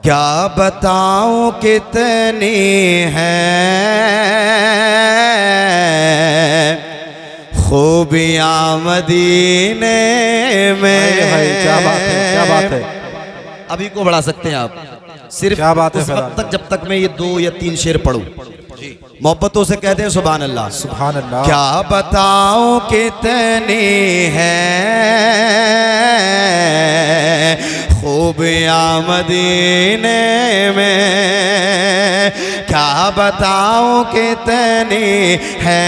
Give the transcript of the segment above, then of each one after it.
क्या बताऊं कितनी है खूबियां मदीने में। क्या बात है, क्या बात है। अभी को बढ़ा सकते हैं आप, सिर्फ क्या बात है उस वक्त तक जब तक मैं ये 2 या 3 शेर पढ़ूं। मोहब्बतों से कहते हैं सुभान अल्लाह। सुभान अल्लाह। क्या बताऊं कितनी है खूबियां मदीने में। क्या बताऊं कितनी है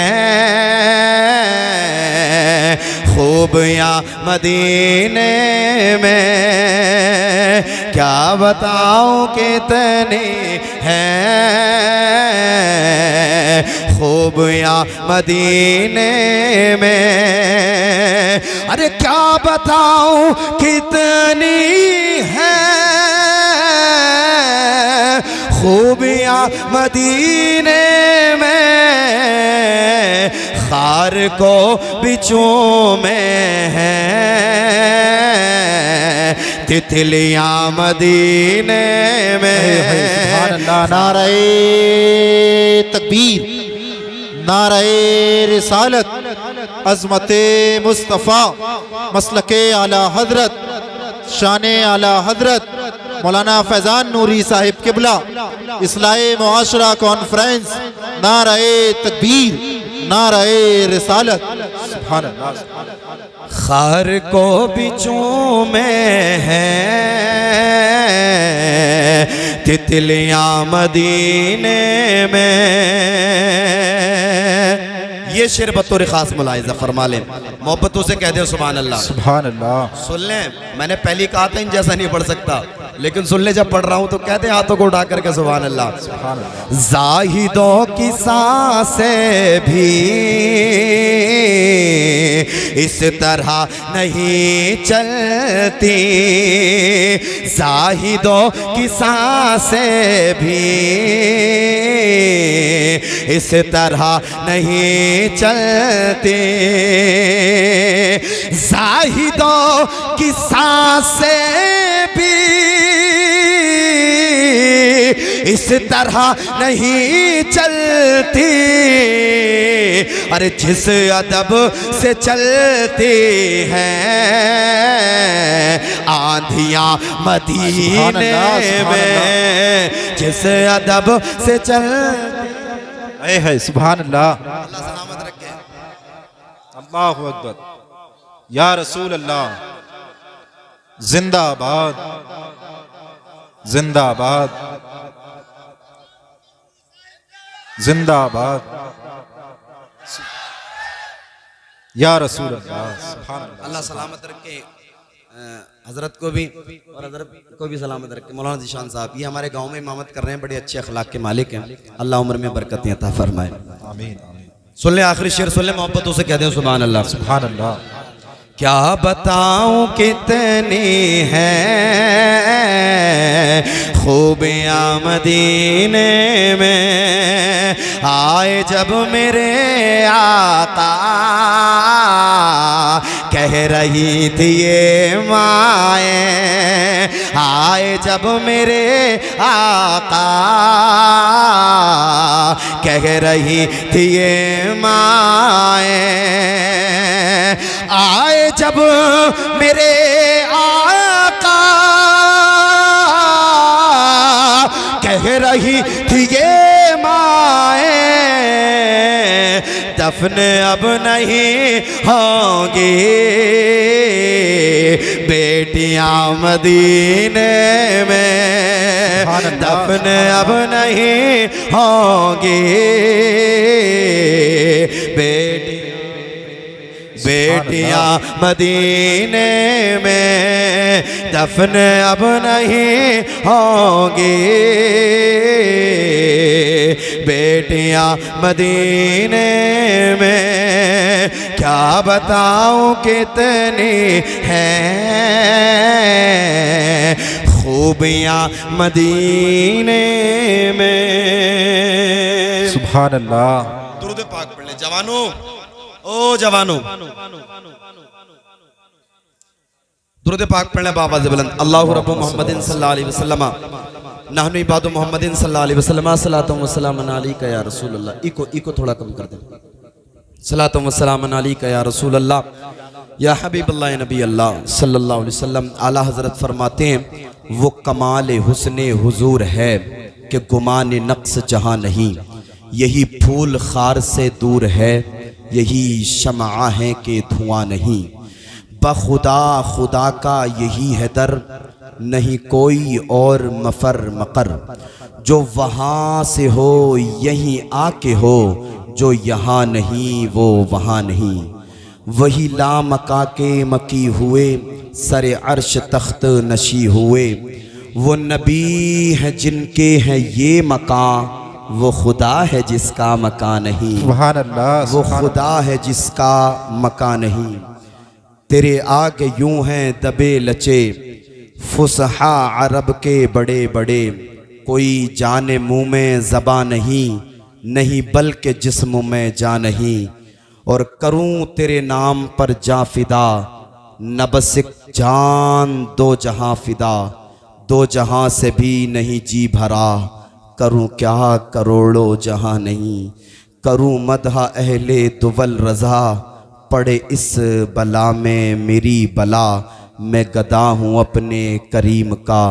खूबियां मदीने में। क्या बताऊं कितनी है खूबियां मदीने में। अरे क्या बताऊं कितनी है खूबियां मदीने में। खार को बिचों में है तितलियां मदीने में। सुभान अल्लाह। नारे तकबीर, नारे रिसालत, अज़मते मुस्तफ़ा, मसलके आला हजरत, शाने आला हजरत मौलाना फैजान नूरी साहिब किबला, इस्लाहे मुआशरा कॉन्फ्रेंस। नारे तकबीर, नारे रिसालत। सुभान अल्लाह। खार को बिचों में है तितलियां मदीने में। ये शेर बतौर खास मुलाहिजा फरमा लें, मोहब्बतों से कह दे सुभान अल्लाह। सुभान अल्लाह। सुन लें, मैंने पहली कहा था इन जैसा नहीं पढ़ सकता, लेकिन सुन ले जब पढ़ रहा हूं तो कहते हैं हाथों को उठा करके सुभान अल्लाह। जाहिदों की सांसें भी इस तरह नहीं चलती। जाहिदों की सांसें भी इस तरह नहीं चलती। जाहिदों की सांसें भी इस तरह नहीं चलती। अरे जिस अदब से चलती हैं आंधियां मदीने में। जिस अदब से चल है। सुभान अल्लाह। अल्लाह सलामत रखे। अल्लाहु अकबर। या रसूल अल्लाह। जिंदाबाद, जिंदाबाद, जिंदाबाद। या रसूल अल्लाह। सुभान अल्लाह। अल्लाह सलामत रखे हजरत को भी और हजरत को भी सलामत रखे। मौलाना ज़ीशान साहब ये हमारे गांव में इमामत कर रहे हैं, बड़े अच्छे अखलाक के मालिक हैं। अल्लाह उम्र में बरकतें अता फरमाए। आमीन। सुन ले आखिरी शेर, सुन ले, मोहब्बतों से कहते हैं सुभान अल्लाह। सुभान अल्लाह। क्या बताऊं कितनी है खूबियां मदीने में। आए जब मेरे आका कह रही थी ये माए। आए जब मेरे आका कह रही थी ये माए। आए जब मेरे आका कह रही थी ये माए। दफन अब नहीं होंगी बेटियां मदीने में। दफन अब नहीं होंगी बेटियां मदीने में। दफन अब नहीं होंगी बेटियां मदीने में। क्या बताऊं कितनी हैं खूबियां मदीने में। सुभान अल्लाह। दुरूद पाक पढ़ ले जवानों, ओ जवानों, दुरूद पाक पढ़ने बाबा बुलंद। अल्लाहु रब्बु मुहम्मदिन सल्लल्लाहु अलैहि वसल्लम नहनु इबादु मोहम्मदिन सल्लल्लाहु अलैहि वसल्लम सलातु व सलामुन अलैका या रसूल अल्लाह। इको थोड़ा कम कर दे। सलातु व सलामुन अलैका या रसूल अल्लाह या हबीब अल्लाह या नबी अल्लाह सल्लल्लाहु अलैहि वसल्लम। आला हजरत फरमाते हैं वो कमाल हुस्ने हुजूर है कि गुमान नक्स जहाँ नहीं। यही फूल खार से दूर है, यही शमआ है कि धुआं नहीं। बखुदा खुदा का यही है दर, नहीं कोई और मफर मकर। जो वहाँ से हो यहीं आके हो, जो यहाँ नहीं वो वहाँ नहीं। वही लामका के मकी हुए, सरे अर्श तख्त नशी हुए। वो नबी हैं जिनके हैं ये मकां, वो खुदा है जिसका मकान नहीं। सुभान अल्लाह, वो खुदा है जिसका मकान नहीं। तेरे आगे यूं हैं दबे लचे फुसहा अरब के बड़े बड़े। कोई जाने मुँह में ज़बा नहीं, नहीं बल्कि जिस्म में जा नहीं। और करूं तेरे नाम पर जा फिदा, न बस एक जान दो जहां फिदा। दो जहां से भी नहीं जी भरा, करूं क्या करोड़ों जहां नहीं। करूं मदहा अहले दुवल रज़ा, पड़े इस बला में मेरी बला। मैं गदा हूँ अपने करीम का,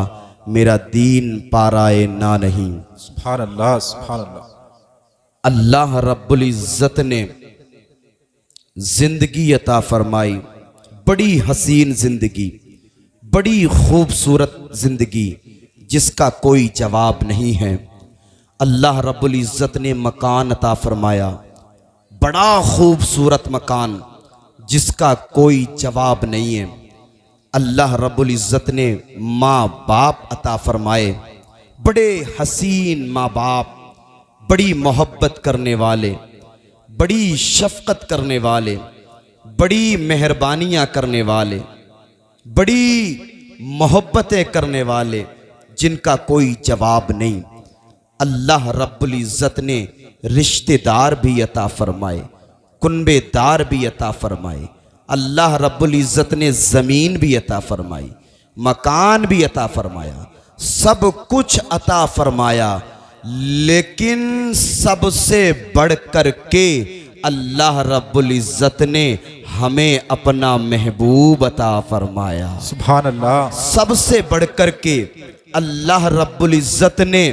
मेरा दीन पाराए ना नहीं। सुभान अल्लाह, सुभान अल्लाह। अल्लाह रब्बुल इज़्ज़त ने जिंदगी अता फरमाई, बड़ी हसीन जिंदगी, बड़ी खूबसूरत जिंदगी जिसका कोई जवाब नहीं है। अल्लाह रब्बुल इज़्ज़त ने मकान अता फरमाया, बड़ा खूबसूरत मकान जिसका कोई जवाब नहीं है। अल्लाह रब्बुल इज़्ज़त ने माँ बाप अता फरमाए, बड़े हसीन माँ बाप, बड़ी मोहब्बत करने वाले, बड़ी शफ़क़त करने वाले, बड़ी मेहरबानियाँ करने वाले, बड़ी मोहब्बतें करने वाले, जिनका कोई जवाब नहीं। अल्लाह रब्बुल इज़्ज़त ने रिश्तेदार भी अता फरमाए, कुनबेदार भी अता फरमाए। अल्लाह रब्बुल इज़्ज़त ने ज़मीन भी अता फरमाई, मकान भी अता फरमाया, सब कुछ अता फरमाया। लेकिन सबसे बढ़कर के अल्लाह रब्बुल इज़्ज़त ने हमें अपना महबूब अता फरमाया। सुभान अल्लाह। सबसे बढ़कर के अल्लाह रब्बुल इज़्ज़त ने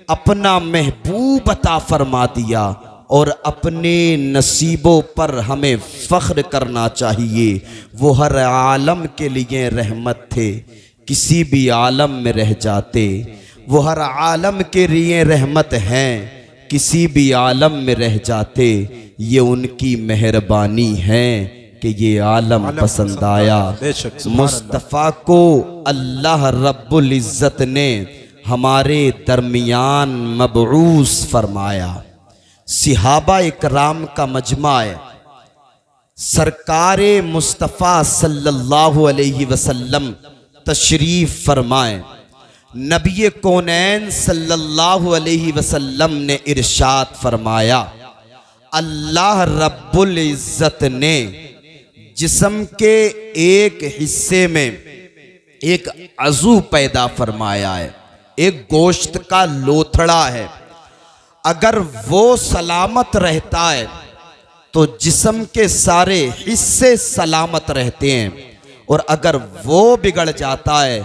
अपना महबूब अता फरमा दिया। और अपने नसीबों पर हमें फ़ख्र करना चाहिए। वो हर आलम के लिए रहमत थे, किसी भी आलम में रह जाते। वो हर आलम के लिए रहमत हैं, किसी भी आलम में रह जाते। ये उनकी मेहरबानी है कि ये आलम पसंद आया। मुस्तफ़ा को अल्लाह रब्बुल इज़्ज़त ने हमारे दरमियान मबऊस फरमाया। सिहाबा इकराम का मजमा है। सरकारे मुस्तफ़ा सल्लल्लाहु अलैहि वसल्लम तशरीफ़ फरमाए। नबी कौनैन सल्लल्लाहु अलैहि वसल्लम ने इरशाद फरमाया, अल्लाह रब्बुल इज़्ज़त ने जिस्म के एक हिस्से में एक अज़ू पैदा फरमाया है, एक गोश्त का लोथड़ा है। अगर वो सलामत रहता है तो जिस्म के सारे हिस्से सलामत रहते हैं, और अगर वो बिगड़ जाता है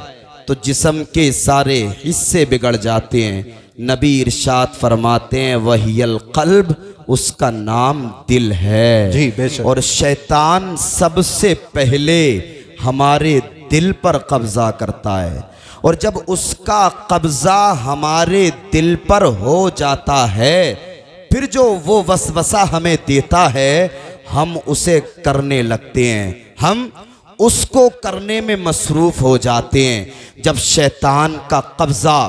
तो जिस्म के सारे हिस्से बिगड़ जाते हैं। नबी इरशाद फरमाते हैं, वहियल क़ल्ब, उसका नाम दिल है। जी बेशक। और शैतान सबसे पहले हमारे दिल पर कब्जा करता है, और जब उसका कब्जा हमारे दिल पर हो जाता है, फिर जो वो वसवसा हमें देता है हम उसे करने लगते हैं, हम उसको करने में मसरूफ़ हो जाते हैं। जब शैतान का कब्ज़ा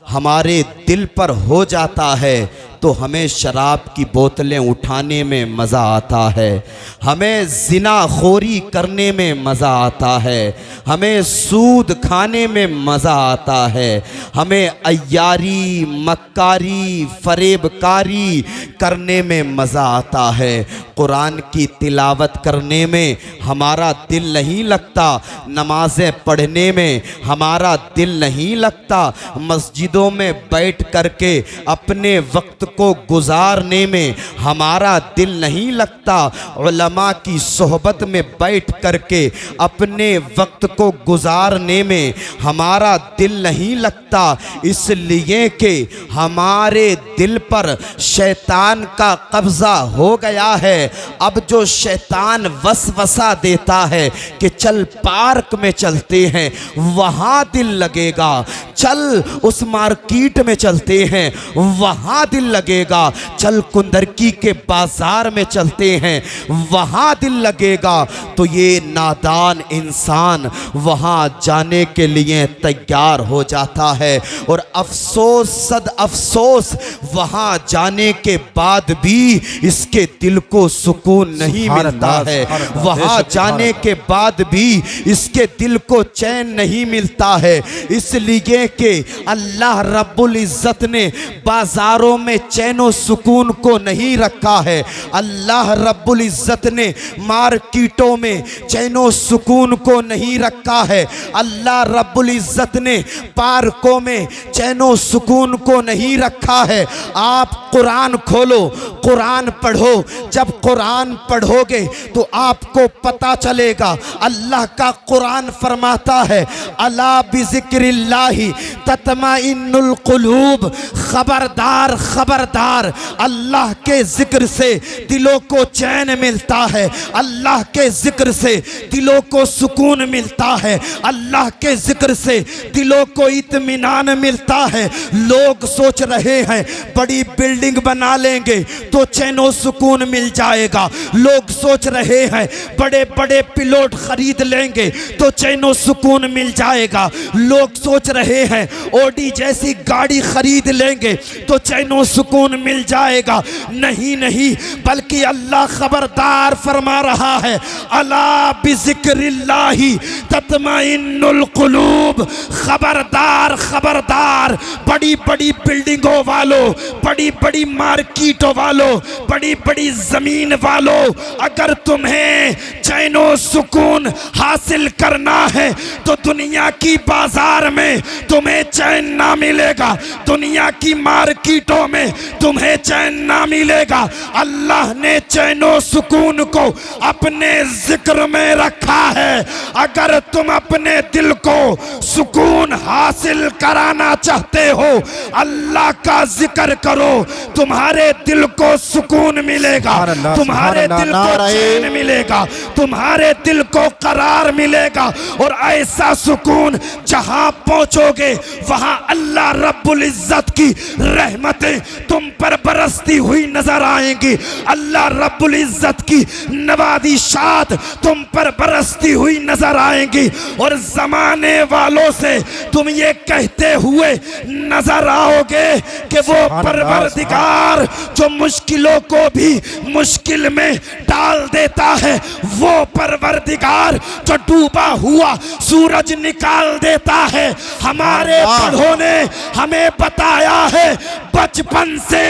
हमारे दिल पर हो जाता है तो हमें शराब की बोतलें उठाने में मज़ा आता है, हमें ज़िनाखोरी करने में मज़ा आता है, हमें सूद खाने में मज़ा आता है, हमें अय्यारी, मक्कारी, फरेबकारी करने में मज़ा आता है। कुरान की तिलावत करने में हमारा दिल नहीं लगता, नमाज़ें पढ़ने में हमारा दिल नहीं लगता, मस्जिदों में बैठ करके अपने वक्त को गुजारने में हमारा दिल नहीं लगता, उलमा की सोहबत में बैठ करके अपने वक्त को गुजारने में हमारा दिल नहीं लगता, इसलिए कि हमारे दिल पर शैतान का कब्ज़ा हो गया है। अब जो शैतान वसवसा देता है कि चल पार्क में चलते हैं, वहाँ दिल लगेगा, चल उस मार्केट में चलते हैं, वहाँ दिल लगेगा, चल कुंदरकी के बाजार में चलते हैं, वहाँ दिल लगेगा, तो ये नादान इंसान वहाँ जाने के लिए तैयार हो जाता है। और अफसोस सद अफसोस, वहाँ जाने के बाद भी इसके दिल को सुकून नहीं मिलता है, वहाँ जाने के बाद भी इसके दिल को चैन नहीं मिलता है, इसलिए कि अल्लाह रब्बुल इज़्ज़त ने बाजारों में चैन व सुकून को नहीं रखा है, अल्लाह रब्बुल इज़्ज़त ने मार्केटों में चैन व सुकून को नहीं रखा है, अल्लाह रब्बुल इज़्ज़त ने पार्कों में चैन व सुकून को नहीं रखा है। आप कुरान खोलो, कुरान पढ़ो, जब कुरान पढ़ोगे तो आपको पता चलेगा, अल्लाह का कुरान फरमाता है अला बिज़िक्रिल्लाहि तत्मइन्नुल कुलूब, खबरदार खबरदार, अल्लाह के जिक्र से दिलों को चैन मिलता है, अल्लाह के जिक्र से दिलों को सुकून मिलता है, अल्लाह के जिक्र से दिलों को इत्मीनान मिलता है। लोग सोच रहे हैं बड़ी बिल्डिंग बना लेंगे तो चैन व सुकून मिल जाएगा, लोग सोच रहे हैं बड़े बड़े पिलोट खरीद लेंगे तो चैन व सुकून मिल जाएगा, लोग सोच रहे हैं ऑडी जैसी गाड़ी खरीद लेंगे तो चैन व सुकून मिल जाएगा। नहीं नहीं, बल्कि अल्लाह खबरदार फरमा रहा है अला बिज़िक्रिल्लाहि तत्मइन्नुल कुलूब, खबरदार खबरदार, बड़ी बड़ी बिल्डिंगों वालों, बड़ी बड़ी मार्केटों वालों, बड़ी बड़ी जमीन वालों, अगर तुम्हें चैन व सुकून हासिल करना है तो दुनिया की बाजार में तुम्हें चैन ना मिलेगा, दुनिया की मार्केटों में तुम्हें चैन ना मिलेगा। अल्लाह ने चैन व सुकून को अपने जिक्र में रखा है। अगर तुम अपने दिल को सुकून हासिल कराना चाहते हो, अल्लाह का जिक्र करो, तुम्हारे दिल को सुकून मिलेगा, तुम्हारे दिल को चैन मिलेगा, तुम्हारे दिल को करार मिलेगा, और ऐसा सुकून जहां पहुंचोगे वहां अल्लाह रब्बुल इज़्ज़त की रहमतें तुम पर बरसती हुई नजर आएंगी, अल्लाह रब्बुल इज़्ज़त की नवादिशात तुम पर बरसती हुई नजर आएंगी, और जमाने वालों से तुम ये कहते हुए नजर आओगे कि वो परवरदिगार जो मुश्किलों को भी मुश्किल में डाल देता है, वो परवरदिगार जो डूबा हुआ सूरज निकाल देता है। हमारे बड़ों ने हमें बताया है बचपन से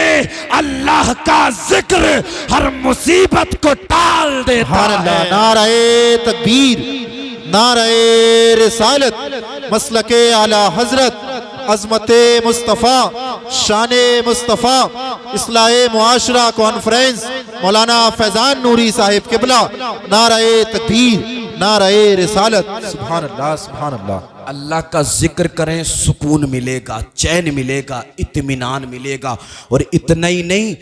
अल्लाह का जिक्र हर मुसीबत को टाल देता है। नारे तकबीर, नारे रिसालत, मसलके आला हजरत, अज़मते मुस्तफ़ा, शाने मुस्तफ़ा, इस्लाहे मुआशरा कॉन्फ्रेंस, मौलाना फैज़ान नूरी साहिब किबला, नारे तकबीर, नारे रिसालत। सुभान अल्लाह, सुभान अल्लाह। अल्लाह का जिक्र करें, सुकून मिलेगा, चैन मिलेगा, इत्मीनान मिलेगा। और इतना ही नहीं,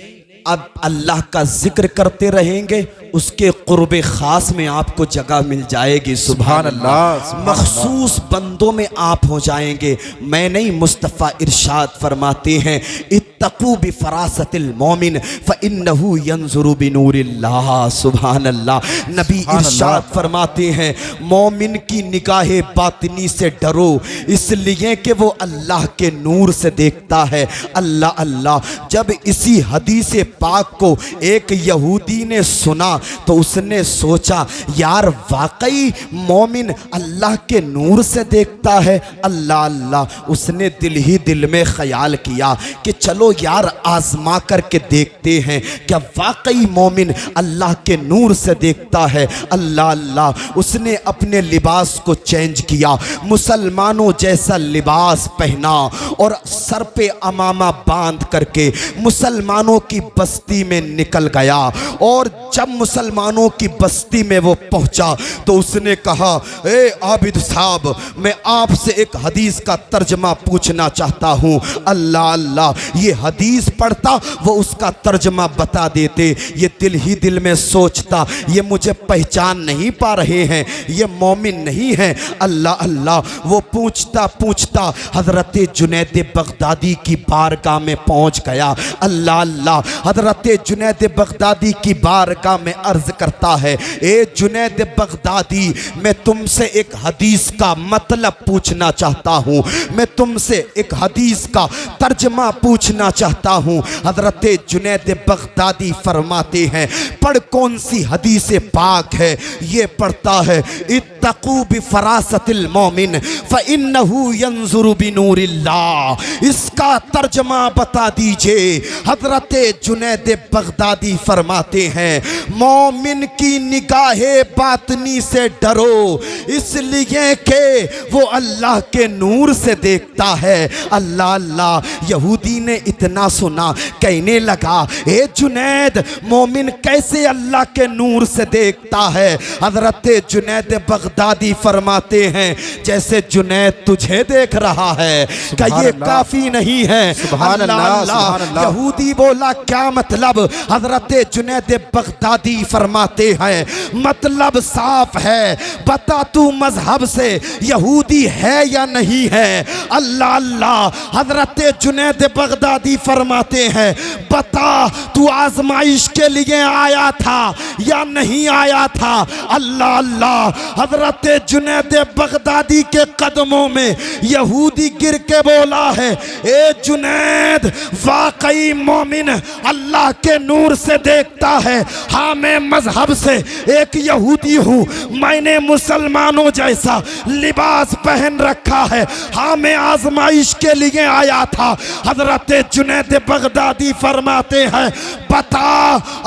अब अल्लाह का जिक्र करते रहेंगे, उसके कुर्ब खास में आपको जगह मिल जाएगी। सुभान अल्लाह। मखसूस बंदों में आप हो जाएंगे। मैं नहीं, मुस्तफ़ा इरशाद फरमाते हैं इत्तकू बिफरासतिल मोमिन फ़इन्नहु यंज़ुरु बिनूरिल्लाह। सुभान अल्लाह। नबी इरशाद फरमाते हैं मोमिन की निगाहे बातिनी से डरो, इसलिए कि वो अल्लाह के नूर से देखता है। अल्लाह अल्लाह। जब इसी हदीस पाक को एक यहूदी ने सुना तो उसने सोचा यार वाकई मोमिन अल्लाह के नूर से देखता है। अल्लाह अल्लाह। उसने दिल ही दिल में ख्याल किया कि चलो चलो यार आजमा करके देखते हैं क्या वाकई मोमिन अल्लाह के नूर से देखता है। अल्लाह अल्लाह, उसने अपने लिबास को चेंज किया, मुसलमानों जैसा लिबास पहना और सर पे अमामा बांध करके मुसलमानों की बस्ती में निकल गया। और जब मुसलमानों की बस्ती में वो पहुंचा तो उसने कहा, ए आबिद साहब, मैं आपसे एक हदीस का तर्जमा पूछना चाहता हूँ। अल्लाह अल्लाह, ये हदीस पढ़ता वो उसका तर्जमा बता देते। ये दिल ही दिल में सोचता, ये मुझे पहचान नहीं पा रहे हैं, ये मोमिन नहीं है। अल्लाह अल्लाह, वो पूछता पूछता हज़रत जुनैद बगदादी की बारगाह में पहुँच गया। अल्लाह अल्लाह, हज़रत जुनैद बगदादी की बारगाह में अर्ज़ करता है, ए जुनैद बगदादी, मैं तुमसे एक हदीस का मतलब पूछना चाहता हूँ, मैं तुमसे एक हदीस का तर्जमा पूछना चाहता हूँ। हज़रत जुनैद बगदादी फरमाते हैं, पढ़ कौन सी हदीस पाक है? ये पढ़ता है, इत्तकू बिफरासतिल मोमिन फ़इन्नहु यंज़ुरु बिनूरिल्लाह। इसका तर्जमा बता दीजिए। हज़रत जुनैद बगदादी फरमाते हैं, मोमिन की निगाहे बातनी से डरो, इसलिए कि वो अल्लाह के नूर से देखता है। अल्लाह अल्लाह, यहूदी ने इतना सुना, कहने लगा, ए जुनैद, मोमिन कैसे अल्लाह के नूर से देखता है? हज़रत जुनैद बगदादी फरमाते हैं, जैसे जुनैद तुझे देख रहा है। क्या ये काफ़ी नहीं है? अल्लाह अल्लाह, यहूदी बोला, क्या मतलब? हज़रत जुनैद बगदादी फरमाते हैं, मतलब साफ है, बता तू मजहब से यहूदी है या नहीं है? अल्लाह अल्लाह, हज़रत जुनैद बगदादी फरमाते हैं, बता तू आजमाइश के लिए आया था या नहीं आया था? अल्लाह अल्लाह, हज़रत जुनैद बगदादी के कदमों में यहूदी गिर के बोला है, ए जुनैद, वाकई मोमिन अल्लाह के नूर से देखता है। हाँ, मैं मजहब से एक यहूदी हूँ, मैंने मुसलमानों जैसा लिबास पहन रखा है। हाँ, मैं आजमाइश के लिए आया था। हज़रत जुनैद बगदादी फरमाते हैं, बता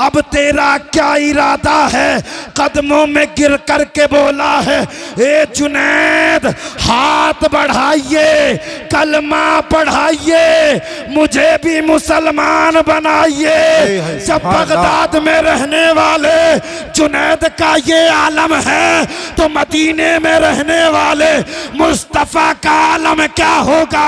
अब तेरा क्या इरादा है? कदमों में गिर करके बोला है, ए जुनैद, हाथ बढ़ाइए, कलमा पढ़ाइए, मुझे भी मुसलमान बनाइए। जब बगदाद में रहने वाले जुनैद का ये आलम है तो मदीने में रहने वाले मुस्तफ़ा का आलम क्या होगा?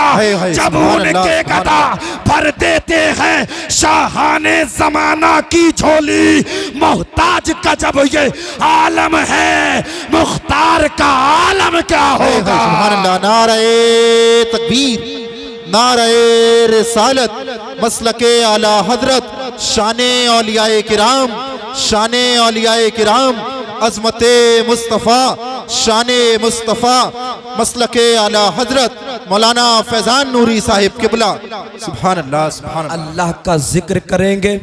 जब उनके गदा भर देते हैं शाहाने ज़माना की झोली, मोहताज का जब ये आलम है, मुख्तार का आलम क्या होगा? सुभान अल्लाह, नारे तकबीर, नारे रिसालत, मसलके आला हजरत, शाने औलियाए किराम, शाने औलियाए किराम, अज़मते मुस्तफ़ा, शाने मुस्तफ़ा, मसलके आला हजरत मौलाना फैज़ान नूरी साहिब किबला। सुभान अल्लाह, सुभान अल्लाह। अल्लाह का जिक्र करेंगे,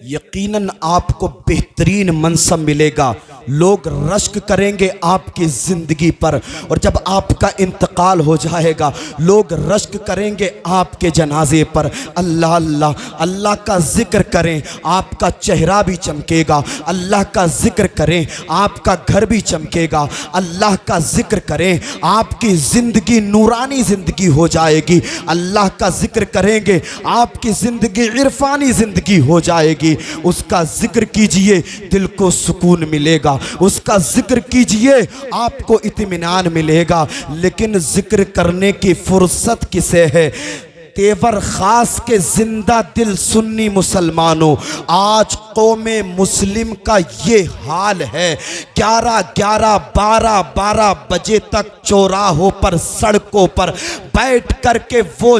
यकीनन आपको बेहतरीन मनसब मिलेगा। लोग रश्क करेंगे आपकी ज़िंदगी पर, और जब आपका इंतकाल हो जाएगा लोग रश्क करेंगे आपके जनाजे पर। अल्लाह अल्लाह, अल्लाह का जिक्र करें, आपका चेहरा भी चमकेगा। अल्लाह का जिक्र करें, आपका घर भी चमकेगा। अल्लाह का जिक्र करें, आपकी ज़िंदगी नूरानी ज़िंदगी हो जाएगी। अल्लाह का जिक्र करेंगे, आपकी ज़िंदगी इरफानी ज़िंदगी हो जाएगी। उसका जिक्र कीजिए, दिल को सुकून मिलेगा। उसका जिक्र कीजिए, आपको इत्मीनान मिलेगा। लेकिन जिक्र करने की फुर्सत किसे है? तेवर खास के जिंदा दिल सुन्नी मुसलमानों, आज कौमे मुस्लिम का ये हाल है। 11-11, 12-12 बजे तक चौराहों पर, सड़कों पर बैठ करके वो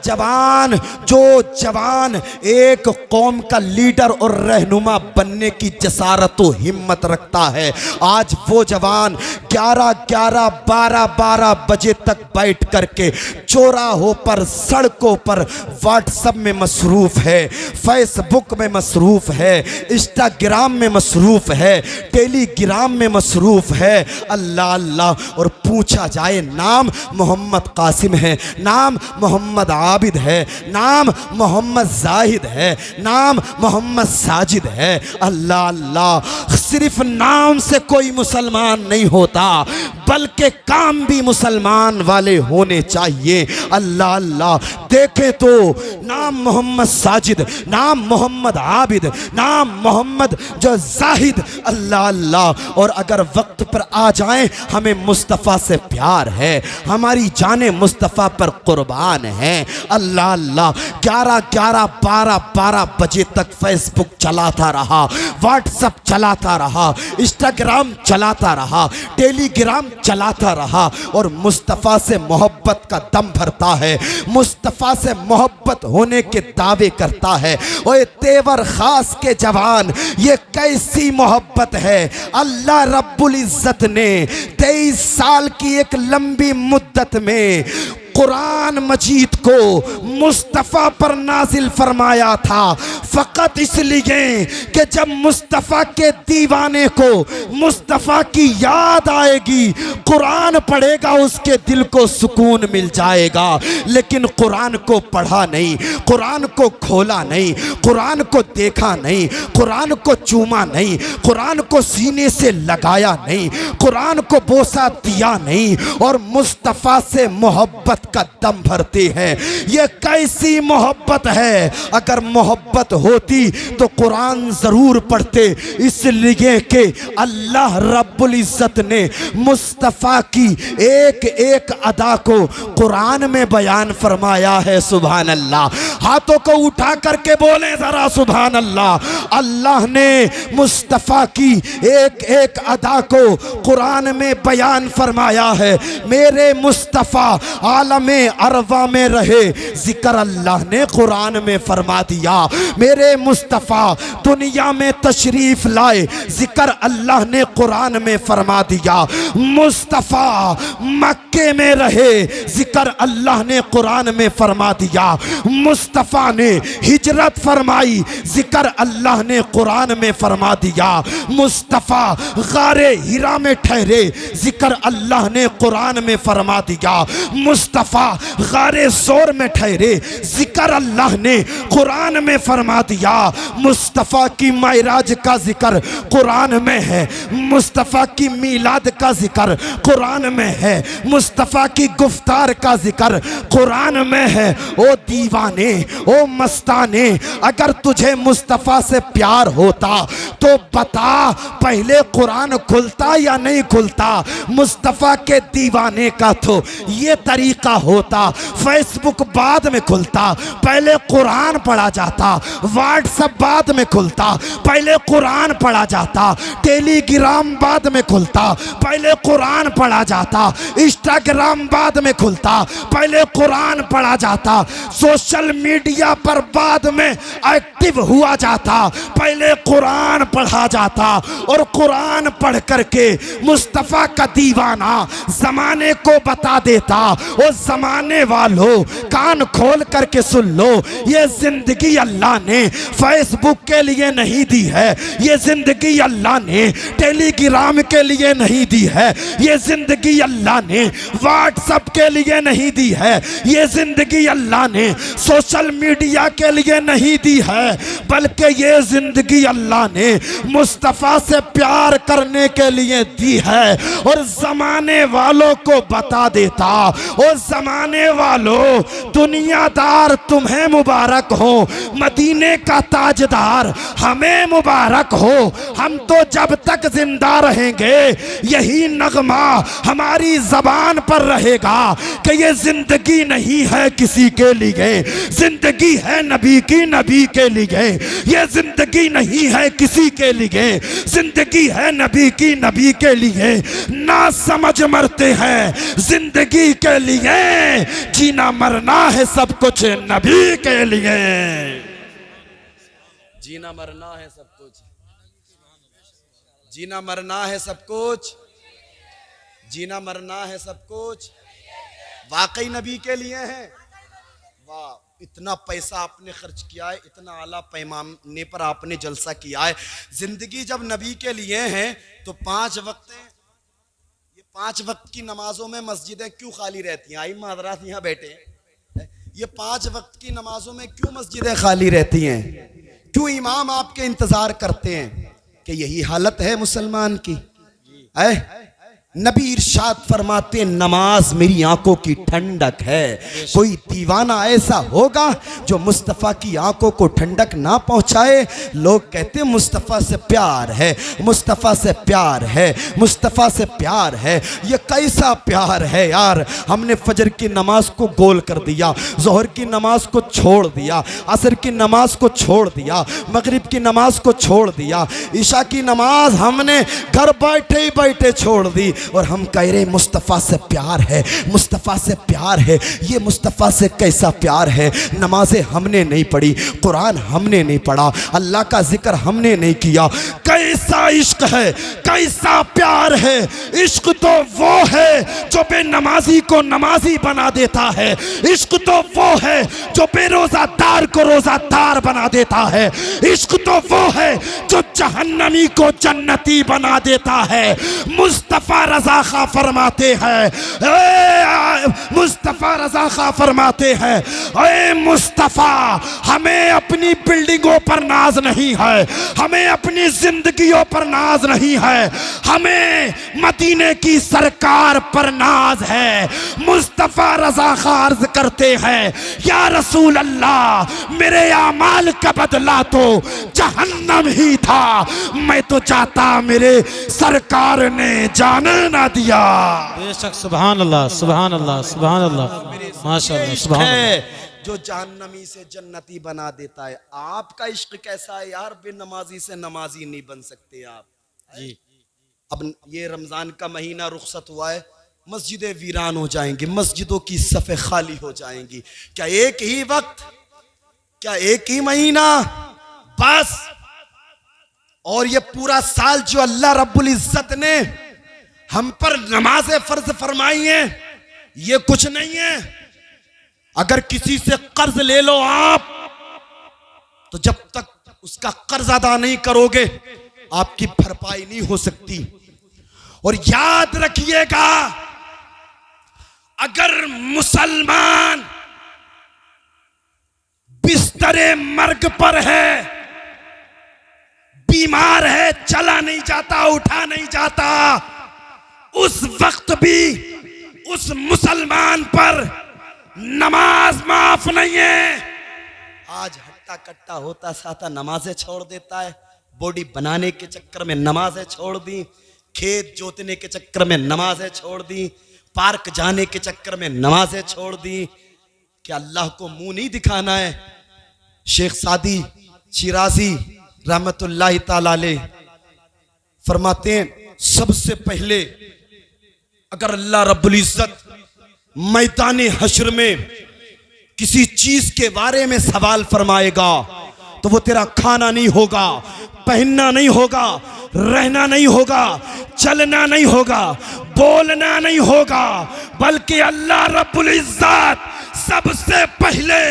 जवान जो जवान एक कौम का लीडर और रहनुमा बनने की जसारत व हिम्मत रखता है, आज वो जवान 11-11, 12-12 बजे तक बैठ करके चौराहों पर, सड़कों पर व्हाट्सएप में मसरूफ़ है, फेसबुक में मसरूफ़ है, इंस्टाग्राम में मसरूफ़ है, टेलीग्राम में मसरूफ़ है। अल्लाह अल्लाह। और पूछा जाए नाम मोहम्मद कासिम है, नाम मोहम्मद आबिद है, नाम मोहम्मद जाहिद है, नाम मोहम्मद साजिद है। अल्लाह अल्लाह। सिर्फ नाम से कोई मुसलमान नहीं होता, बल्कि काम भी मुसलमान वाले होने चाहिए। अल्लाह अल्लाह। देखें तो नाम मोहम्मद साजिद, नाम मोहम्मद आबिद, नाम मोहम्मद जो जाहिद, अल्लाह अल्लाह। और अगर वक्त पर आ जाएं, हमें मुस्तफ़ा से प्यार है, हमारी जाने मुस्तफ़ा पर कुर्बान है। अल्लाह अल्लाह। 11-11, 12-12 बजे तक फेसबुक चलाता रहा, व्हाट्सएप चलाता रहा, इंस्टाग्राम चलाता रहा, टेलीग्राम चलाता रहा, और मुस्तफ़ा से मोहब्बत का दम भरता है, मुस्तफ़ा से मोहब्बत होने के दावे करता है। ओए तेवर खास के जवान, ये कैसी मोहब्बत है। अल्लाह रब्बुल इज़्ज़त ने 23 साल की एक लंबी मुद्दत में कुरान मजीद को मुस्तफ़ा पर नाजिल फरमाया था, फ़कत इसलिए कि जब मुस्तफ़ा के दीवाने को मुस्तफ़ा की याद आएगी, कुरान पढ़ेगा, उसके दिल को सुकून मिल जाएगा। लेकिन कुरान को पढ़ा नहीं, कुरान को खोला नहीं, कुरान को देखा नहीं, कुरान को चूमा नहीं, कुरान को सीने से लगाया नहीं, कुरान को बोसा दिया नहीं, और मुस्तफ़ा से मोहब्बत का दम भरते हैं। ये कैसी मोहब्बत है। अगर मोहब्बत होती तो कुरान जरूर पढ़ते, इसलिए कि अल्लाह रब्बुल इज़्ज़त ने मुस्तफ़ा की एक एक अदा को कुरान में बयान फरमाया है। सुभान अल्लाह। हाथों को उठा करके बोले जरा सुभान अल्लाह। अल्लाह ने मुस्तफ़ा की एक एक अदा को कुरान में बयान फरमाया है। मेरे मुस्तफ़ा आलम अरवा में रहे, जिक्र अल्लाह ने कुरान में फरमा दिया। मेरे मुस्तफ़ा दुनिया में तशरीफ लाए, जिक्र अल्लाह ने कुरान में फरमा दिया। मुस्तफ़ा मक्के में रहे, जिक्र अल्लाह ने कुरान में फरमा दिया। मुस्तफ़ा ने हिजरत फरमाई, जिक्र अल्लाह ने कुरान में फरमा दिया। मुस्तफ़ा गारे हिरा में ठहरे, जिक्र अल्लाह ने कुरान में फरमा दिया। मुस्तफ़ा गारे सोर में ठहरे, जिक्र अल्लाह ने कुरान में फरमा दिया। मुस्तफ़ा की मायराज का जिक्र कुरान में है, मुस्तफ़ा की मीलाद का जिक्र कुरान में है, मुस्तफ़ा की गुफ्तार का जिक्र कुरान में है। ओ दीवाने, ओ मस्ताने, अगर तुझे मुस्तफ़ा से प्यार होता तो बता, पहले कुरान खुलता या नहीं खुलता। मुस्तफ़ा के दीवाने का तो ये तरीका होता, फेसबुक बाद में खुलता, पहले कुरान पढ़ा जाता। व्हाट्सएप बाद में खुलता, पहले कुरान पढ़ा जाता। टेलीग्राम बाद में खुलता, पहले कुरान पढ़ा जाता। इंस्टाग्राम बाद में खुलता, पहले कुरान पढ़ा जाता। सोशल मीडिया पर बाद में एक्टिव हुआ जाता, पहले कुरान पढ़ा जाता। और कुरान पढ़ करके मुस्तफ़ा का दीवाना जमाने को बता देता, ओ जमाने वालों कान खोल करके सुन लो, ये जिंदगी अल्लाह ने फेसबुक के लिए नहीं दी है, ये जिंदगी अल्लाह ने टेलीग्राम के लिए नहीं दी है, ये जिंदगी अल्लाह ने व्हाट्सएप के लिए नहीं दी है, ये जिंदगी अल्लाह ने सोशल मीडिया के लिए नहीं दी है, बल्कि ये जिंदगी अल्लाह ने मुस्तफ़ा से प्यार करने के लिए दी है। और जमाने वालों को बता देता, और जमाने वालों दुनियादार तुम्हें मुबारक हो, मदीने का ताजदार हमें मुबारक हो। हम तो जब तक जिंदा रहेंगे यही नगमा हमारी जबान पर रहेगा कि ये जिंदगी नहीं है किसी के लिए, जिंदगी है नबी की, नबी के लिए। ये जिंदगी नहीं है किसी के लिए, जिंदगी है नबी की, नबी के लिए। ना समझ मरते हैं जिंदगी के लिए, जीना मरना है सब कुछ नबी के लिए। जीना मरना है सब कुछ, जीना मरना है सब कुछ, जीना मरना है सब कुछ वाकई नबी के लिए है। इतना पैसा आपने खर्च किया है, इतना आला पैमाने पर आपने जलसा किया है। जिंदगी जब नबी के लिए है तो 5 वक्त हैं, ये 5 वक्त की नमाजों में मस्जिदें क्यों खाली रहती हैं? आई मादरात यहाँ बैठे हैं, ये 5 वक्त की नमाजों में क्यों मस्जिदें खाली रहती हैं? क्यों इमाम आपके इंतजार करते हैं? कि यही हालत है मुसलमान की है। नबी इरशाद फरमाते नमाज मेरी आंखों की ठंडक है। कोई दीवाना ऐसा होगा जो मुस्तफ़ा की आंखों को ठंडक ना पहुंचाए। लोग कहते मुस्तफ़ा से प्यार है, मुस्तफ़ा से प्यार है, मुस्तफ़ा से प्यार है। ये कैसा प्यार है यार? हमने फजर की नमाज को गोल कर दिया, ज़ोहर की नमाज को छोड़ दिया, असर की नमाज को छोड़ दिया, मगरिब की नमाज को छोड़ दिया, ईशा की नमाज हमने घर बैठे ही बैठे छोड़ दी और हम कह रहे मुस्तफ़ा से प्यार है, मुस्तफ़ा से प्यार है। ये मुस्तफ़ा से कैसा प्यार है? नमाजें हमने नहीं पढ़ी, कुरान हमने नहीं पढ़ा, अल्लाह का जिक्र हमने नहीं किया। कैसा इश्क है, कैसा प्यार है? इश्क तो वो है जो बेनमाजी को नमाजी बना देता है। इश्क तो वो है जो बेरोज़ादार को रोज़ादार बना देता है। इश्क तो वो है जो जहन्नमी को जन्नती बना देता है। मुस्तफ़ा रज़ा खा फरमाते हैं, मुस्तफ़ा रज़ा खा फरमाते हैं, ए मुस्तफ़ा हमें अपनी बिल्डिंगों पर नाज नहीं है, हमें अपनी जिंदगियों पर नाज नहीं है, हमें मदीने की सरकार पर नाज है। मुस्तफ़ा रज़ा खा अर्ज़ करते हैं या रसूल अल्लाह मेरे आमाल का बदला तो जहन्नम ही था, मैं तो चाहता मेरे सरकार ने जाने ना दिया। बेशक सुभान अल्लाह, सुभान अल्लाह, सुभान अल्लाह, माशाअल्लाह, सुभान अल्लाह। जो जहन्नमी से जन्नती बना देता है। आपका इश्क कैसा है यार? बेनमाजी से नमाजी नहीं बन सकते आप जी। अब ये रमजान का महीना रुखसत हुआ है, मस्जिदें वीरान हो जाएंगी, मस्जिदों की सफ़े खाली हो जाएंगी। क्या एक ही वक्त, क्या एक ही महीना बस? और ये पूरा साल जो अल्लाह रब्बुल इज्जत ने हम पर नमाज़ें फर्ज फरमाई हैं, ये कुछ नहीं है। अगर किसी से कर्ज ले लो आप, तो जब तक उसका कर्ज अदा नहीं करोगे आपकी भरपाई नहीं हो सकती। और याद रखिएगा, अगर मुसलमान बिस्तरे मर्ग पर है, बीमार है, चला नहीं जाता, उठा नहीं जाता, उस वक्त भी उस मुसलमान पर नमाज माफ नहीं है। आज हट्टा कट्टा होता साता नमाजें छोड़ देता है, बॉडी बनाने के चक्कर में नमाजें छोड़ दी, खेत जोतने के चक्कर में नमाजें छोड़ दी, पार्क जाने के चक्कर में नमाजें छोड़ दी। क्या अल्लाह को मुंह नहीं दिखाना है? शेख सादी शिराजी रहमतुल्लाह ताला अलैह फरमाते हैं, सबसे पहले अगर अल्लाह रब्बुल इज्जत मैदान हश्र में किसी चीज के बारे में सवाल फरमाएगा तो वो तेरा खाना नहीं होगा, पहनना नहीं होगा, रहना नहीं होगा, चलना नहीं होगा, बोलना नहीं होगा, बल्कि अल्लाह रब्बुल इज्जत सबसे पहले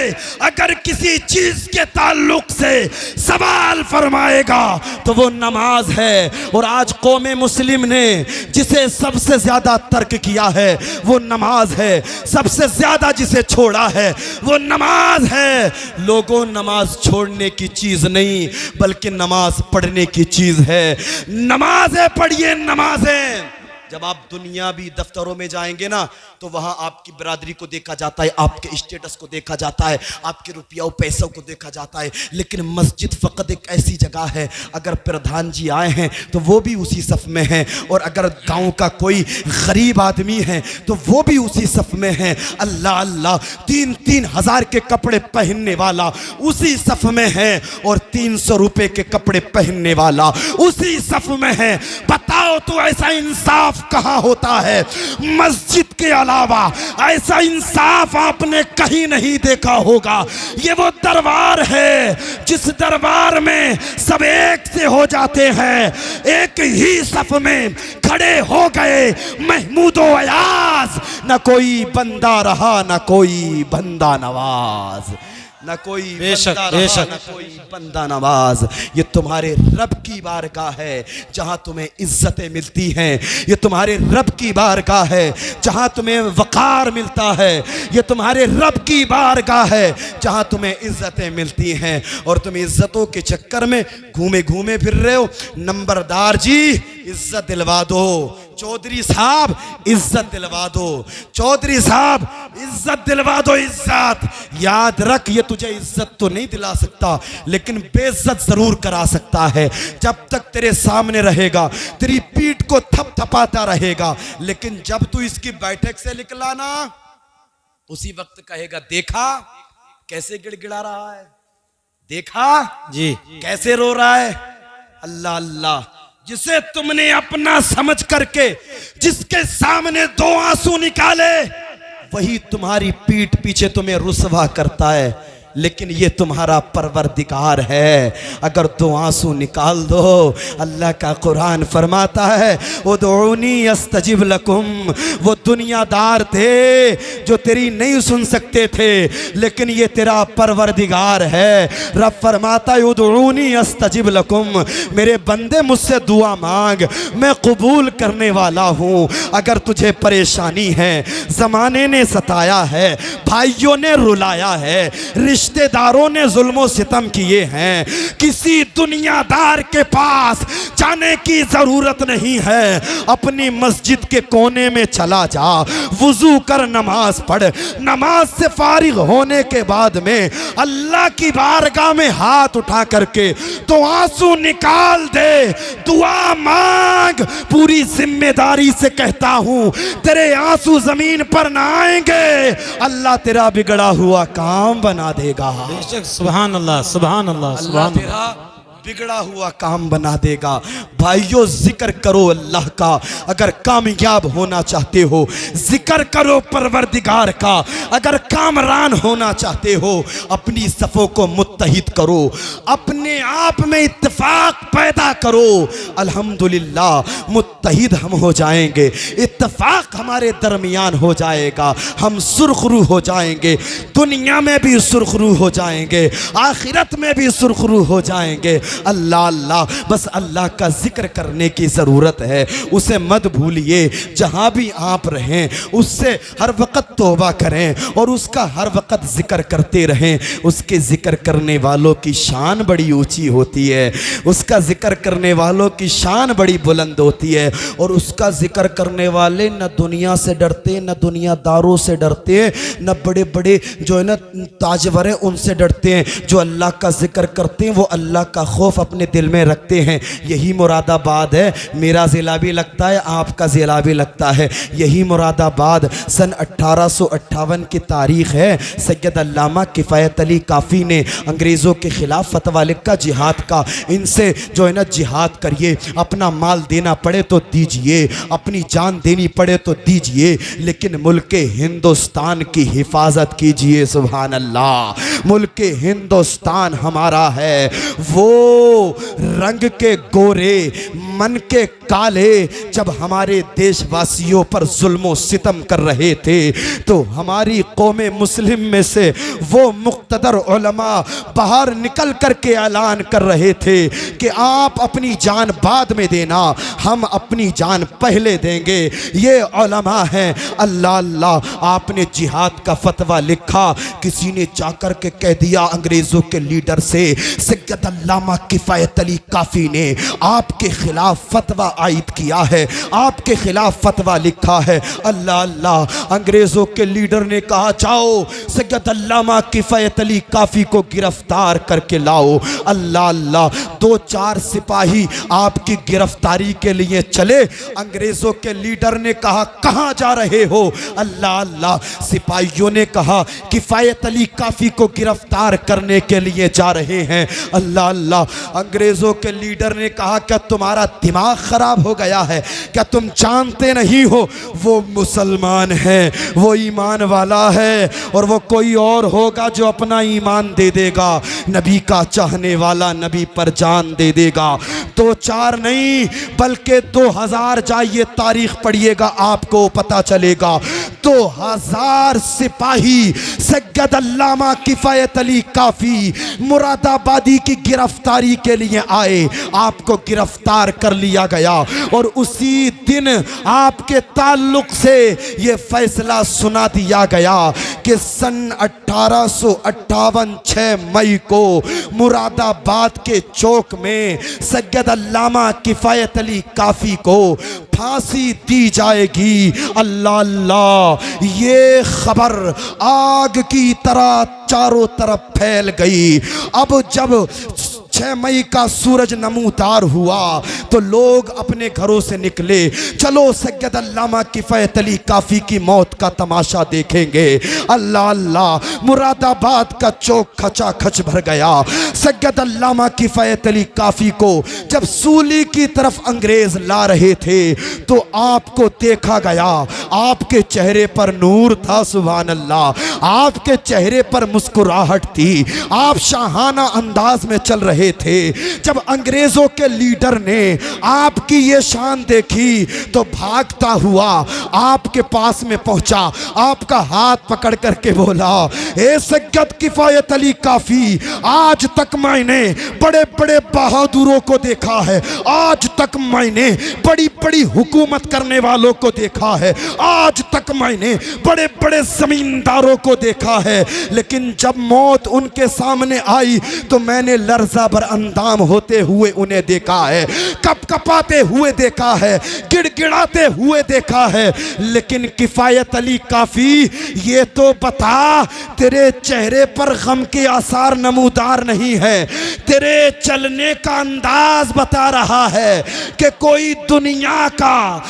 अगर किसी चीज के ताल्लुक से सवाल फरमाएगा तो वो नमाज है। और आज कौमे मुस्लिम ने जिसे सबसे ज्यादा तर्क किया है वो नमाज है, सबसे ज्यादा जिसे छोड़ा है वो नमाज है। लोगों, नमाज छोड़ने की चीज नहीं बल्कि नमाज पढ़ने की चीज है। नमाजें पढ़िए, नमाजें। जब आप दुनियावी दफ्तरों में जाएंगे ना तो वहां आपकी बिरादरी को देखा जाता है, आपके स्टेटस को देखा जाता है, आपके रुपया और पैसों को देखा जाता है। लेकिन मस्जिद फ़कत एक ऐसी जगह है, अगर प्रधान जी आए हैं तो वो भी उसी सफ़ में हैं, और अगर गांव का कोई गरीब आदमी है तो वो भी उसी सफ़ में है। अल्लाह अल्लाह, 3-3 हज़ार के कपड़े पहनने वाला उसी सफ़ में है, और 300 रुपये के कपड़े पहनने वाला उसी सफ़ में है। बताओ तो ऐसा इंसाफ कहाँ होता है? मस्जिद के अलावा ऐसा इंसाफ आपने कहीं नहीं देखा होगा। ये वो दरबार है जिस दरबार में सब एक से हो जाते हैं, एक ही सफ में खड़े हो गए महमूद व अयाज, न कोई बंदा रहा न कोई बंदा नवाज। न कोई बेशक, बंदा रहा, बेशक। न कोई बंदा नवाज। ये तुम्हारे रब की बारगाह है जहां तुम्हें इज्जतें मिलती हैं। ये तुम्हारे रब की बारगाह है जहां तुम्हें वकार मिलता है। ये तुम्हारे रब की बारगाह है जहां तुम्हें इज्जतें मिलती हैं। और तुम इज्जतों के चक्कर में घूमे घूमे फिर रहे हो। नंबरदार जी इज्जत दिलवा दो, चौधरी साहब इज्जत दिलवा दो, चौधरी साहब इज्जत दिलवा दो। इज्जत याद रख, ये तुझे इज्जत तो नहीं दिला सकता लेकिन बेइज्जत जरूर करा सकता है। जब तक तेरे सामने रहेगा तेरी पीठ को थपथपाता रहेगा, लेकिन जब तू इसकी बैठक से निकला ना उसी वक्त कहेगा देखा कैसे गिड़गिड़ा रहा है, देखा जी कैसे रो रहा है। अल्लाह अल्लाह, जिसे तुमने अपना समझ करके जिसके सामने दो आंसू निकाले वही तुम्हारी पीठ पीछे तुम्हें रुसवा करता है। लेकिन ये तुम्हारा परवरदिगार है। अगर दो आंसू निकाल दो, अल्लाह का कुरान फरमाता है उदऊनी अस्तजिब लकुम। वो दुनियादार थे जो तेरी नहीं सुन सकते थे, लेकिन ये तेरा परवरदिगार है। रब फरमाता है उदऊनी अस्तजिब लकुम, मेरे बंदे मुझसे दुआ मांग, मैं कबूल करने वाला हूँ। अगर तुझे परेशानी है, ज़माने ने सताया है, भाइयों ने रुलाया है, रिश्तेदारों ने जुल्मो सितम किए हैं, किसी दुनियादार के पास जाने की जरूरत नहीं है। अपनी मस्जिद के कोने में चला जा, वुजू कर, नमाज पढ़। नमाज से फारिग होने के बाद में अल्लाह की बारगाह में हाथ उठा करके तो आंसू निकाल दे, दुआ मांग। पूरी जिम्मेदारी से कहता हूं तेरे आंसू जमीन पर ना आएंगे, अल्लाह तेरा बिगड़ा हुआ काम बना देगा। बेशक, सुभान अल्लाह, सुभान अल्लाह, अल्लाह सुभान अल्लाह। तेरा बिगड़ा हुआ काम बना देगा। भाइयों जिक्र करो अल्लाह का, अगर कामयाब होना चाहते हो। जिक्र करो परवरदिगार का, अगर कामरान होना चाहते हो। अपनी सफ़ों को मुत्तहिद करो, अपने आप में इत्तेफाक पैदा करो। अल्हम्दुलिल्लाह मुत्तहिद हम हो जाएंगे, इत्तेफाक हमारे दरमियान हो जाएगा, हम सुरखरू हो जाएंगे। दुनिया में भी सुरखरू हो जाएंगे, आखिरत में भी सुरखरू हो जाएंगे। अल्लाह अल्लाह, बस अल्लाह का जिक्र करने की ज़रूरत है। उसे मत भूलिए, जहाँ भी आप रहें उससे हर वक्त तौबा करें और उसका हर वक्त जिक्र करते रहें। उसके जिक्र करने वालों की शान बड़ी ऊंची होती है, उसका जिक्र करने वालों की शान बड़ी बुलंद होती है। और उसका जिक्र करने वाले न दुनिया से डरते, न दुनियादारों से डरते हैं, न बड़े बड़े जो है ना ताजवर हैं उनसे डरते हैं। जो अल्लाह का जिक्र करते हैं वो अल्लाह का खौफ अपने दिल में रखते हैं। यही मुरादाबाद है, मेरा ज़िला भी लगता है, आपका ज़िला भी लगता है। यही मुरादाबाद सन 1858 की तारीख़ है। सैयद अल्लामा किफ़ायत अली काफ़ी ने अंग्रेज़ों के ख़िलाफ़ फतवा लिखा जिहाद का। इनसे जो है ना जिहाद करिए, अपना माल देना पड़े तो दीजिए, अपनी जान देनी पड़े तो दीजिए, लेकिन मुल्क हिंदुस्तान की हिफाजत कीजिए। सुभान अल्लाह, मुल्क हिंदुस्तान हमारा है। वो रंग के गोरे मन के काले जब हमारे देशवासियों पर जुल्मो सितम कर रहे थे, तो हमारी कौमे मुस्लिम में से वो मुक़्तदर उलमा बाहर निकल कर के ऐलान कर रहे थे कि आप अपनी जान बाद में देना, हम अपनी जान पहले देंगे। ये उलमा हैं। अल्लाह अल्लाह, आपने जिहाद का फतवा लिखा, किसी ने जाकर के कह दिया अंग्रेज़ों के लीडर से, सैयद अल्लामा किफ़ायत अली काफ़ी ने आपके खिलाफ फतवा आयद किया है, आपके खिलाफ फतवा लिखा है। अल्लाह अल्लाह, अंग्रेज़ों के लीडर ने कहा जाओ सैयद अल्लामा किफ़ायत अली काफ़ी को गिरफ्तार करके लाओ। अल्लाह अल्लाह, 2-4 सिपाही आपकी गिरफ्तारी के लिए चले। अंग्रेज़ों के लीडर ने कहा कहाँ जा रहे हो? अल्लाह अल्लाह, सिपाहियों ने कहा किफ़ायत अली काफ़ी को गिरफ्तार करने के लिए जा रहे हैं। अल्लाह अल्लाह, अंग्रेज़ों के लीडर ने कहा क्या तुम्हारा दिमाग खराब हो गया है? क्या तुम जानते नहीं हो वो मुसलमान है, वो ईमान वाला है, और वो कोई और होगा जो अपना ईमान दे देगा, नबी का चाहने वाला, नबी पर जान दे देगा। 2-4 नहीं बल्कि 2000 जाइए तारीख पढ़िएगा, आपको पता चलेगा। 2000 सिपाही सैयद अल्लामा किफायत अली काफी मुरादाबादी की गिरफ्तारी के लिए आए, आपको गिरफ्तार कर लिया गया, और उसी दिन आपके ताल्लुक से ये फैसला सुना दिया गया कि सन 1858 6 मई को मुरादाबाद के चौक में सैयद अल्लामा किफायत अली काफी को फांसी दी जाएगी। अल्लाह अल्लाह, ये खबर आग की तरह चारों तरफ फैल गई। अब जब 6 मई का सूरज नमूदार हुआ तो लोग अपने घरों से निकले, चलो सैयद अल्लामा किफायत अली काफी की मौत का तमाशा देखेंगे। अल्लाह अल्लाह, मुरादाबाद का चौक खचा खच भर गया। सैयद अल्लामा किफायत अली काफी को जब सूली की तरफ अंग्रेज ला रहे थे तो आपको देखा गया, आपके चेहरे पर नूर था, सुभान अल्लाह, आपके चेहरे पर मुस्कुराहट थी, आप शाहाना अंदाज में चल रहे थे। जब अंग्रेजों के लीडर ने आपकी ये शान देखी तो भागता हुआ आपके पास में पहुंचा, आपका हाथ पकड़ करके बोला, ए सैयद किफायत अली काफी, आज तक मैंने बड़े बड़े बहादुरों को देखा है, आज तक मैंने बड़ी बड़ी हुकूमत करने वालों को देखा है, आज तक मैंने बड़े बड़े जमींदारों को देखा है, लेकिन जब मौत उनके सामने आई तो मैंने लर्जा बर अंदाम होते हुए उन्हें देखा है, कपकपाते हुए देखा है, गिड़गिड़ाते हुए देखा है। लेकिन किफायत अली काफी, ये तो बता, तेरे चेहरे पर गम के आसार नमूदार नहीं है, तेरे चलने का अंदाज बता रहा है कि कोई दुनिया का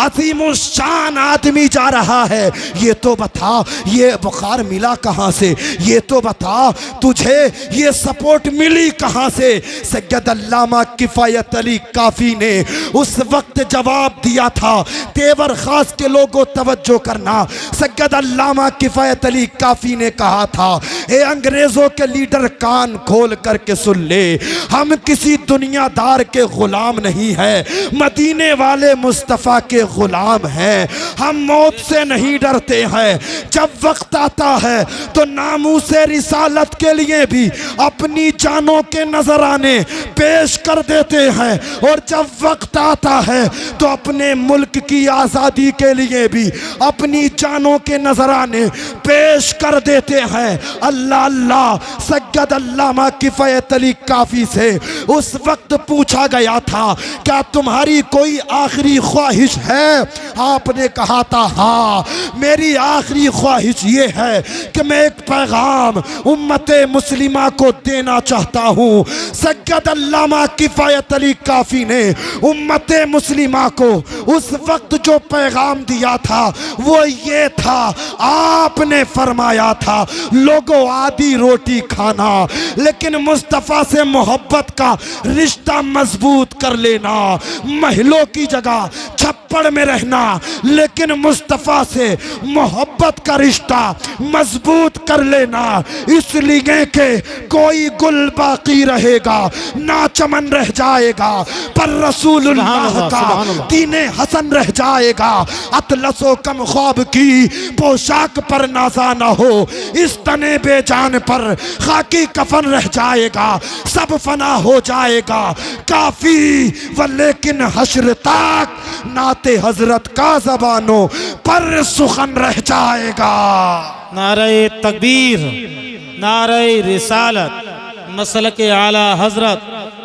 अज़ीमुश्शान आदमी जा रहा है। ये तो बता, ये बुखार मिला कहां से? ये तो बता, तुझे ये सपोर्ट मिली कहां से? सैयद अल्लामा किफायत अली काफी ने उस वक्त जवाब दिया था। तेवर खास के लोगों तवज्जो करना, सैयद अल्लामा किफायत अली काफी ने कहा था, ए अंग्रेजों के लीडर कान खोल करके सुन ले, हम किसी दुनियादार के गुलाम नहीं है, मदीने वाले मुस्तफ़ा के गुलाम हैं। हम मौत से नहीं डरते हैं, जब वक्त आता है तो नामूसे रिसालत के लिए भी अपनी जानों के नजराने पेश कर देते हैं, और जब वक्त आता है तो अपने मुल्क की आज़ादी के लिए भी अपनी जानों के नजराने पेश कर देते हैं। अल्लाह अल्लाह, सैयद अल्लामा किफायत अली काफी से उस वक्त पूछा गया था, क्या तुम्हारी कोई आखिरी ख्वाहिश है? आपने कहा था, हाँ, मेरी आखिरी ख्वाहिश ये है कि मैं एक पैगाम उम्मते मुस्लिमा को देना चाहता हूँ। सैयद अल्लामा किफायत अली काफी ने उम्मते मुस्लिमा को उस वक्त जो पैगाम दिया था वो ये था, आपने फरमाया था, लोगों आधी रोटी खाना, लेकिन मुस्तफ़ा से मोहब्बत का रिश्ता मजबूत कर लेना, महलों की जगह छप्पड़ में रहना, लेकिन मुस्तफ़ा से मोहब्बत का रिश्ता मजबूत कर लेना, इसलिए कि कोई गुल बाकी रहेगा ना चमन रह जाएगा, पर रसूलुल्लाह का दीने हसन रह जाएगा। अतलसो कम ख्वाब की पोशाक पर नाजा ना हो, इस तने बेजान पर खाकी कफन रह जाएगा, सब फना हो जाएगा काफी, व लेकिन हश्र तक नाते हजरत का ज़बानों पर सुखन रह जाएगा। नारे तकबीर, नारे रिसालत, मसलक आला हजरत,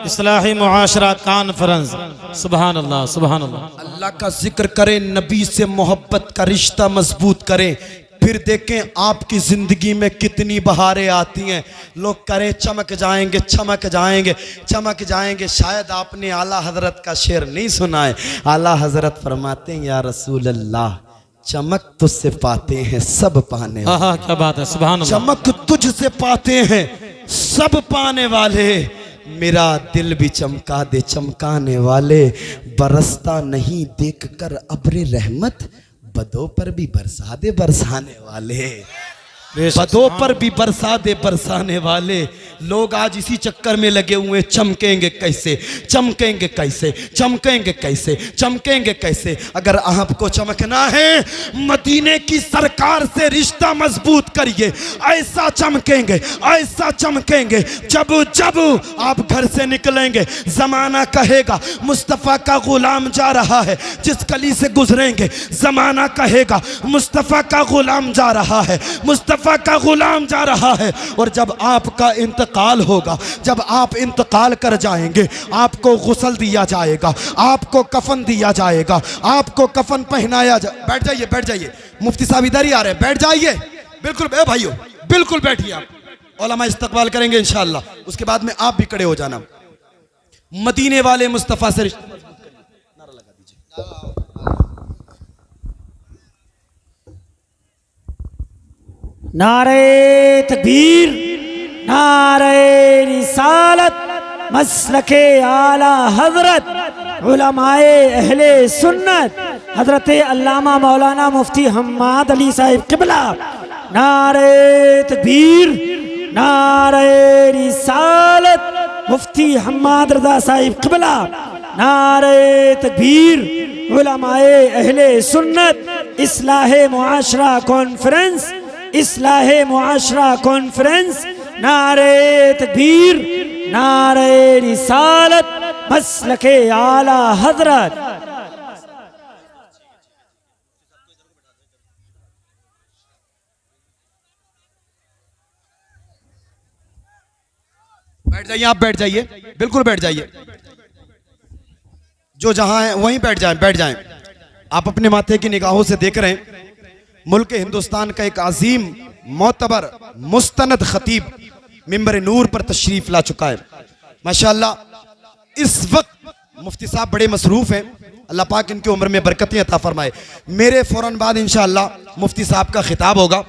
इस्लाही मुआशरा कॉन्फ्रेंस। सुभान अल्लाह, सुभान अल्लाह। अल्लाह का जिक्र करें, नबी से मोहब्बत का रिश्ता मजबूत करें, फिर देखें आपकी ज़िंदगी में कितनी बहारें आती हैं। लोग करें चमक जाएंगे, चमक जाएंगे, चमक जाएंगे। शायद आपने आला हजरत का शेर नहीं सुना है। आला हजरत फरमाते हैं, या रसूल अल्लाह, चमक तुझसे पाते हैं सब पाने वाले। हाँ, क्या बात है, सुभान अल्लाह। चमक तुझसे पाते हैं सब पाने वाले, मेरा दिल भी चमका दे चमकाने वाले, बरसता नहीं देख कर अब्रे रहमत, बदों पर भी बरसा दे बरसाने वाले, बदों पर भी बरसा दे बरसाने वाले। लोग आज इसी चक्कर में लगे हुए, चमकेंगे कैसे, चमकेंगे कैसे, चमकेंगे कैसे, चमकेंगे कैसे। अगर आपको चमकना है मदीने की सरकार से रिश्ता मजबूत करिए, ऐसा चमकेंगे, ऐसा चमकेंगे। जब जब आप घर से निकलेंगे जमाना कहेगा मुस्तफ़ा का गुलाम जा रहा है, जिस गली से गुजरेंगे जमाना कहेगा मुस्तफ़ा का गुलाम जा रहा है, मुस्तफ़ा का गुलाम जा रहा है। और जब आपका इंतकाल होगा, जब आप इंतकाल कर जाएंगे, आपको गुस्ल दिया जाएगा, आपको कफन दिया जाएगा, आपको कफन पहनाया बैठ जाइए, बैठ जाइए, मुफ्ती साहब इधर ही आ रहे हैं, बैठ जाइए। बिल्कुल भाइयों, बिल्कुल बैठिए आप, उलमा इस्तकबाल करेंगे इंशाअल्लाह। उसके बाद में आप भी खड़े हो जाना। मदीने वाले मुस्तफ़ा से नारा लगा दीजिए। नारे तकबीर, नारे रिसालत, मसलके आला हजरत उलमाए अहले सुन्नत हजरत अल्लामा मौलाना मुफ्ती हम्माद अली साहिब किबला। नारे तकबीर, नारे रिसालत, मुफ्ती हम्माद रजा साहिब किबला। नारे तकबीर, उलमाए अहले सुन्नत इस्लाहे मुआशरा कॉन्फ्रेंस, इस्लाहे मुआशरा कॉन्फ्रेंस। नारे तकबीर, नारे रिसालत, मसलके आला हजरत। बैठ जाइए, आप बैठ जाइए, बिल्कुल बैठ जाइए, जो जहां है वहीं बैठ जाएं, बैठ जाएं। आप अपने माथे की निगाहों से देख रहे हैं मुल्क हिंदुस्तान का एक अजीम मोतबर मुस्तनद खतीब मिंबर नूर पर तशरीफ ला चुका है माशाअल्लाह। इस वक्त मुफ्ती साहब बड़े मसरूफ हैं, अल्लाह पाक इनकी उम्र में बरकतें अता फरमाए। मेरे फौरन बाद इंशाअल्लाह मुफ्ती साहब का खिताब होगा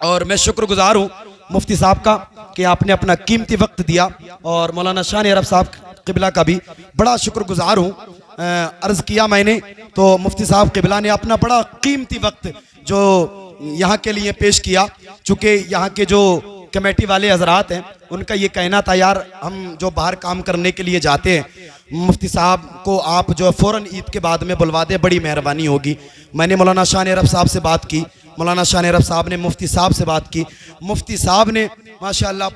और मैं शुक्रगुजार हूँ मुफ्ती साहब का कि आपने अपना कीमती वक्त दिया, और मौलाना शान अरब साहब किबला का भी बड़ा शुक्रगुजार हूँ। अर्ज़ किया मैंने तो मुफ्ती साहब किबला ने अपना बड़ा कीमती वक्त जो यहाँ के लिए पेश किया, चूँकि यहाँ के जो कमेटी वाले हजरात हैं उनका ये कहना था यार हम जो बाहर काम करने के लिए जाते हैं मुफ्ती साहब को आप जो फ़ौरन ईद के बाद में बुलवा दें, बड़ी मेहरबानी होगी। मैंने मौलाना शान अरब साहब से बात की, मौलाना शान अरब साहब ने मुफ्ती साहब से बात की, मुफ्ती साहब ने माशाअल्लाह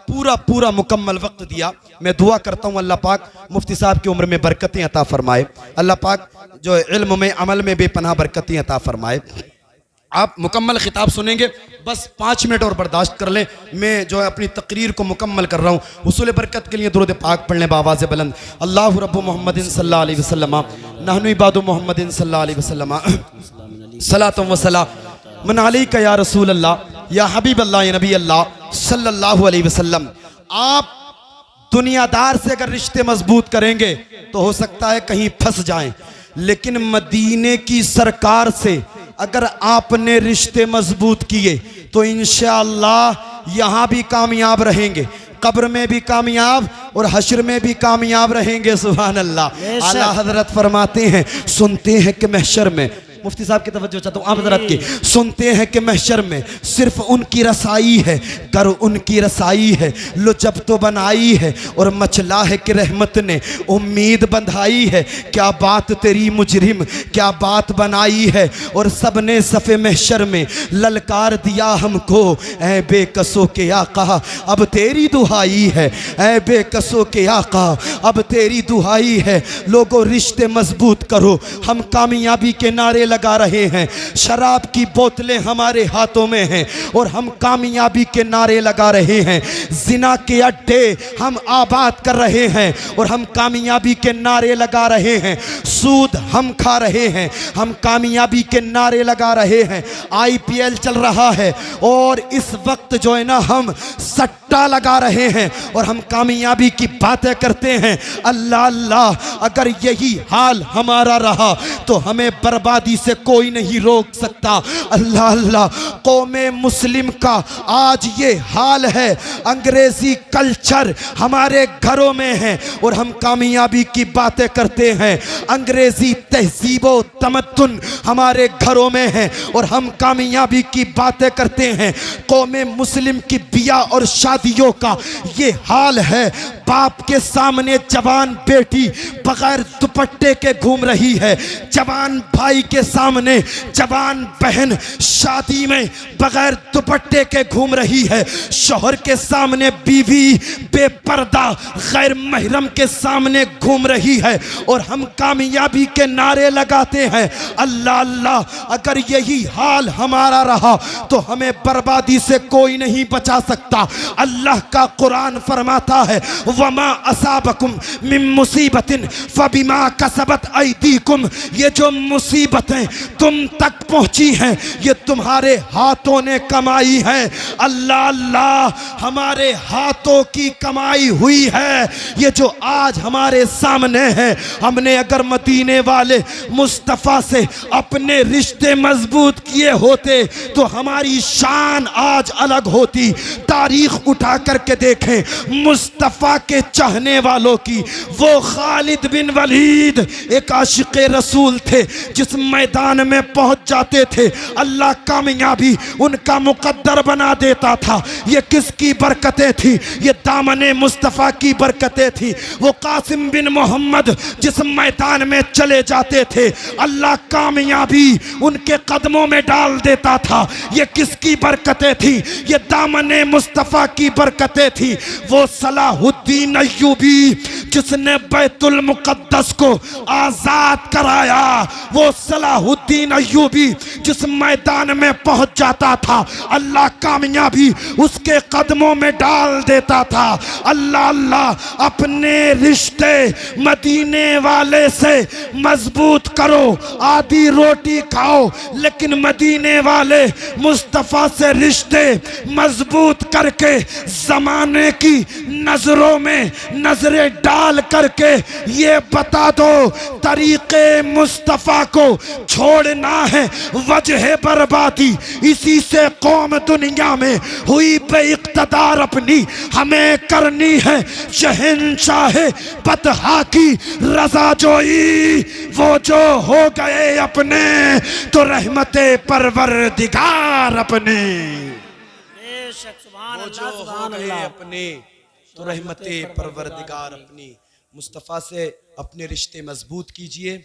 पूरा मुकम्मल वक्त दिया। मैं दुआ करता हूँ अल्लाह पाक मुफ्ती साहब की उम्र में बरकतें अता फरमाए, अल्लाह पाक जो इल्म में अमल में बेपनाह बरकतें अता फरमाए। आप मुकम्मल खिताब सुनेंगे, बस 5 मिनट और बर्दाश्त कर लें। मैं जो है अपनी तकरीर को मुकम्मल कर रहा हूँ। हुसूल बरकत के लिए दुरूद पाक पढ़ने बावाज़ बुलंद। अल्लाहु रब्बु मुहम्मदिन सल्लल्लाहु अलैहि वसल्लम नहनु इबादु मुहम्मदिन सल्लल्लाहु अलैहि वसल्लम सलातुम व सलामुन अलैका या रसूल अल्लाह या हबीब अल्लाह या नबी अल्लाह सल्लल्लाहु अलैहि वसल्लम। आप दुनियादार से अगर रिश्ते मजबूत करेंगे तो हो सकता है कहीं फंस जाएं, लेकिन मदीने की सरकार से अगर आपने रिश्ते मजबूत किए तो इंशाअल्लाह यहाँ भी कामयाब रहेंगे, कब्र में भी कामयाब और हश्र में भी कामयाब रहेंगे। सुभान अल्लाह। आला हजरत फरमाते हैं, सुनते हैं कि महशर में, मुफ्ती साहब की तवज्जो चाहता हूँ आप हजरत की, सुनते हैं कि महशर में सिर्फ उनकी रसाई है, कर उनकी रसाई है, लो जब तो बनाई है और मचला है कि रहमत ने उम्मीद बंधाई है। क्या बात तेरी मुजरिम, क्या बात बनाई है, और सब ने सफ़े महशर में ललकार दिया हमको, ऐ बेकसों के आका अब तेरी दुहाई है, ऐ बेकसों के आका अब तेरी दुहाई है। लोगों रिश्ते मजबूत करो, हम कामयाबी के नारे लगा रहे हैं, शराब की बोतलें हमारे हाथों में हैं और हम कामयाबी के नारे लगा रहे हैं, जिना के अड्डे हम आबाद कर रहे हैं और हम कामयाबी के नारे लगा रहे हैं, सूद हम खा रहे हैं, हम कामयाबी के नारे लगा रहे हैं। IPL चल रहा है और इस वक्त जो है ना हम सट्टा लगा रहे हैं और हम कामयाबी की बातें करते हैं। अल्लाह अल्लाह, अगर यही हाल हमारा रहा तो हमें बर्बादी से कोई नहीं रोक सकता। अल्लाह अल्लाह, कौमे मुस्लिम का आज ये हाल है। अंग्रेजी कल्चर हमारे घरों में है और हम कामयाबी की बातें करते हैं। अंग्रेजी तहजीब व तमद्दुन हमारे घरों में है और हम कामयाबी की बातें करते हैं। कौमे मुस्लिम की बिया और शादियों का ये हाल है। बाप के सामने जवान बेटी बगैर दुपट्टे के घूम रही है, जवान भाई के सामने जवान बहन शादी में बगैर दुपट्टे के घूम रही है, शौहर के सामने बीवी बेपर्दा गैर महरम के सामने घूम रही है और हम कामयाबी के नारे लगाते हैं। अल्लाह अल्लाह, अगर यही हाल हमारा रहा तो हमें बर्बादी से कोई नहीं बचा सकता। अल्लाह का कुरान फरमाता है, वमा असाबकुम मिन मुसीबतिन फबिमा कसबत ऐदीकुम, ये जो मुसीबतें तुम तक पहुंची हैं ये तुम्हारे हाथों ने कमाई है। अल्लाह अल्लाह, हमारे हाथों की कमाई हुई है ये जो आज हमारे सामने है। हमने अगर मदीने वाले मुस्तफ़ा से अपने रिश्ते मजबूत किए होते तो हमारी शान आज अलग होती। तारीख उठा करके देखें मुस्तफ़ा के चाहने वालों की। वो खालिद बिन वलीद एक आशिक़े रसूल थे, जिस मैदान में पहुंच जाते थे अल्लाह कामयाबी उनका मुकद्दर बना देता था। ये किसकी बरकतें थी? ये दामने मुस्तफ़ा की बरकतें थी। वो कासिम बिन मोहम्मद जिस मैदान में चले जाते थे अल्लाह कामयाबी उनके कदमों में डाल देता था। ये किसकी बरकतें थी? ये दामने मुस्तफ़ा की बरकतें थी। वो सलाहुद्दीन अय्यूबी जिसने बैतुल मुक़द्दस को आज़ाद कराया, वो सलाहुद्दीन अय्यूबी जिस मैदान में पहुंच जाता था अल्लाह कामयाबी उसके कदमों में डाल देता था। अल्लाह अल्लाह, अपने रिश्ते मदीने वाले से मजबूत करो। आधी रोटी खाओ लेकिन मदीने वाले मुस्तफ़ा से रिश्ते मजबूत करके ज़माने की नजरों में नजरें डाल करके ये बता दो तरीक़े मुस्तफ़ा को छोड़ना है वजह बर्बादी। इसी से कौम दुनिया में हुई बेइक़्तिदार अपनी हमें करनी है शहंशाह बतहा की रज़ा जोई। वो जो हो गए अपने तो रहमते परवरदिगार अपने, वो जो हो गए अपने तो रहमते परवरदिगार अपनी। मुस्तफ़ा से अपने रिश्ते मजबूत कीजिए।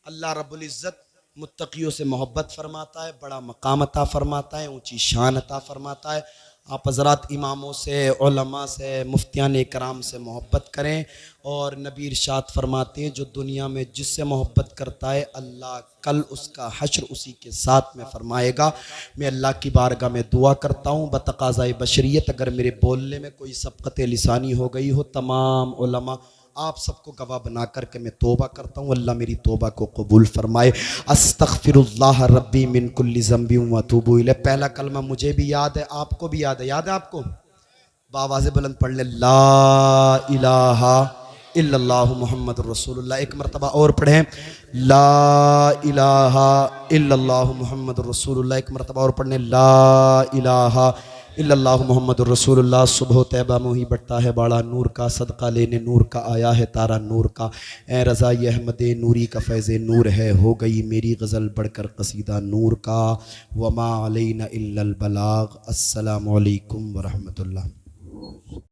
अल्लाह रब्बुल इज़्ज़त मुत्तक़ियों से मोहब्बत फरमाता है, बड़ा मकाम अता फरमाता है, ऊंची शान अता फरमाता है। आप हज़रात इमामों से, उलमा से, मुफ्तियान इकराम से मोहब्बत करें। और नबी इरशाद फरमाते हैं जो दुनिया में जिससे मोहब्बत करता है अल्लाह कल उसका हश्र उसी के साथ में फरमाएगा। मैं अल्लाह की बारगाह में दुआ करता हूँ बतक़ाज़ाए बशरियत अगर मेरे बोलने में कोई सबक़त लिसानी हो गई हो, तमाम उलमा आप सबको गवाह बना करके मैं तौबा करता हूँ। अल्लाह मेरी तौबा को कबूल फरमाए। अस्तग़फिरुल्लाह रब्बी मिन कुल्लि ज़ंबि व अतूबु इलैह। पहला कलमा मुझे भी याद है, आपको भी याद है। याद है आपको? बावाज़े बुलंद पढ़ ले, ला इलाहा इल्लल्लाहु मुहम्मदुर रसूलुल्लाह। एक मरतबा और पढ़ें, ला इलाहा इल्लल्लाहु मुहम्मदुर रसूलुल्लाह। एक मरतबा और पढ़ें, ला इलाहा इल्लल्लाहु मुहम्मदुर रसूलुल्लाह। सुबह तैबा मोही बढ़ता है बाड़ा नूर का, सदका लेने नूर का आया है तारा नूर का। ए रज़ा ये अहमद नूरी का फैज़ नूर है, हो गई मेरी गज़ल बढ़कर कसीदा नूर का। वमा अलैना इल्लल बलाग। अस्सलामु अलैकुम व रहमतुल्लाह।